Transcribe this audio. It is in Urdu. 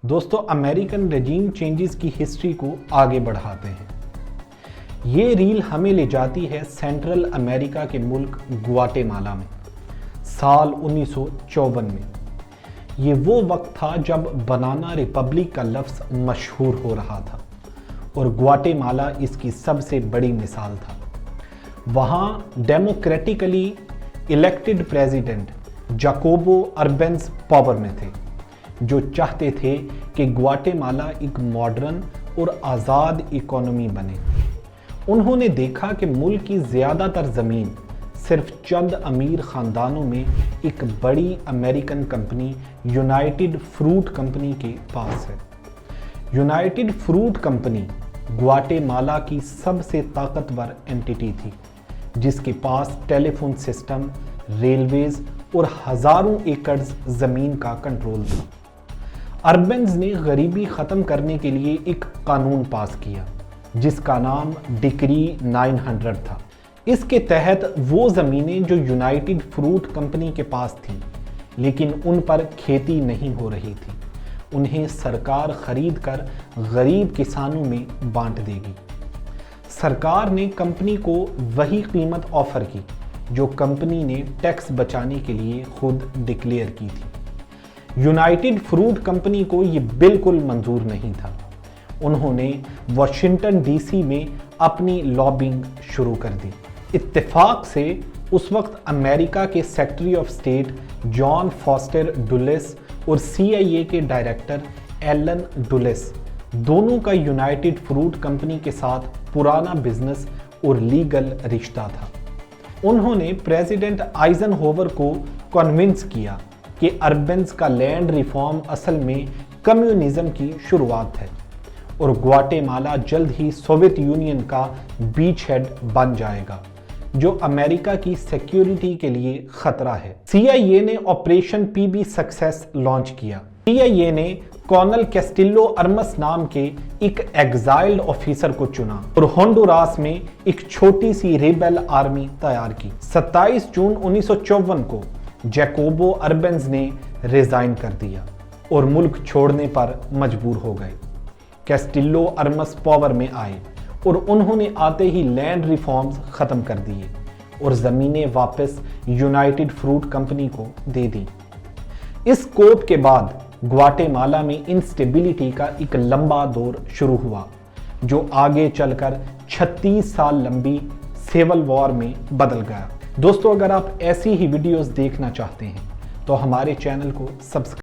دوستو امریکن رجیم چینجز کی ہسٹری کو آگے بڑھاتے ہیں۔ یہ ریل ہمیں لے جاتی ہے سینٹرل امریکہ کے ملک گواٹے مالا میں سال 1954 میں۔ یہ وہ وقت تھا جب بنانا ریپبلک کا لفظ مشہور ہو رہا تھا اور گواٹے مالا اس کی سب سے بڑی مثال تھا۔ وہاں democratically elected president جاکوبو urbans power میں تھے، جو چاہتے تھے کہ گواٹے مالا ایک ماڈرن اور آزاد اکانومی بنے۔ انہوں نے دیکھا کہ ملک کی زیادہ تر زمین صرف چند امیر خاندانوں میں ایک بڑی American company United fruit company کے پاس ہے۔ یونائٹڈ فروٹ کمپنی گواٹے مالا کی سب سے طاقتور اینٹی تھی، جس کے پاس ٹیلی فون سسٹم، ریلویز اور ہزاروں ایکڑز زمین کا کنٹرول تھا۔ اربنز نے غریبی ختم کرنے کے لیے ایک قانون پاس کیا جس کا نام ڈکری 900 تھا۔ اس کے تحت وہ زمینیں جو یونائٹڈ فروٹ کمپنی کے پاس تھیں لیکن ان پر کھیتی نہیں ہو رہی تھی، انہیں سرکار خرید کر غریب کسانوں میں بانٹ دے گی۔ سرکار نے کمپنی کو وہی قیمت آفر کی جو کمپنی نے ٹیکس بچانے کے لیے خود ڈکلیئر کی تھی۔ یونائٹڈ فروٹ کمپنی کو یہ بالکل منظور نہیں تھا۔ انہوں نے واشنگٹن ڈی سی میں اپنی لابنگ شروع کر دی۔ اتفاق سے اس وقت امریکہ کے secretary of state John Foster Dulles اور CIA کے ڈائریکٹر ایلن ڈولیس دونوں کا یونائٹڈ فروٹ کمپنی کے ساتھ پرانا بزنس اور لیگل رشتہ تھا۔ انہوں نے پریزیڈنٹ آئزن ہوور کو کنونس کیا کہ اربنز کا لینڈ ریفارم اصل میں کمیونزم کی شروعات ہے اور گواٹے مالا جلد ہی سوویت یونین کا بیچ ہیڈ بن جائے گا، جو امریکہ کی سیکیورٹی کے لیے خطرہ ہے۔ CIA نے آپریشن PB سکسیس لانچ کیا۔ CIA نے کونل کیسٹیلو ارمس نام کے ایک ایگزائلڈ آفیسر کو چنا اور ہونڈوراس میں ایک چھوٹی سی ریبل آرمی تیار کی۔ 27 جون 1954 کو جیکوبو اربنز نے ریزائن کر دیا اور ملک چھوڑنے پر مجبور ہو گئے۔ کیسٹیلو ارمس پاور میں آئے اور انہوں نے آتے ہی لینڈ ریفارمز ختم کر دیے اور زمینیں واپس یونائٹڈ فروٹ کمپنی کو دے دیں۔ اس کوپ کے بعد گواٹے مالا میں انسٹیبلٹی کا ایک لمبا دور شروع ہوا، جو آگے چل کر 36 سال لمبی سیول وار میں بدل گیا۔ دوستو، اگر آپ ایسی ہی ویڈیوز دیکھنا چاہتے ہیں تو ہمارے چینل کو سبسکرائب